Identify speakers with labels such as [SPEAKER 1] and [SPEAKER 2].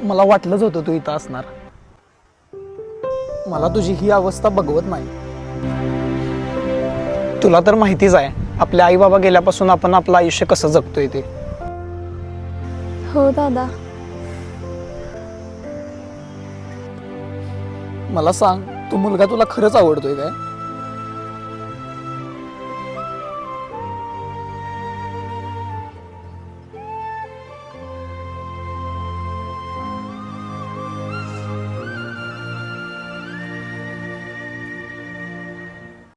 [SPEAKER 1] मला वाटलंच होतं तू इथं असणार. मला तुझी ही अवस्था बघवत नाही. तुला तर माहितीच आहे आपले आई बाबा गेल्यापासून आपण आपलं आयुष्य कसं जगतोय ते.
[SPEAKER 2] हो दादा.
[SPEAKER 1] मला सांग, तू मुलगा तुला खरंच आवडतोय काय?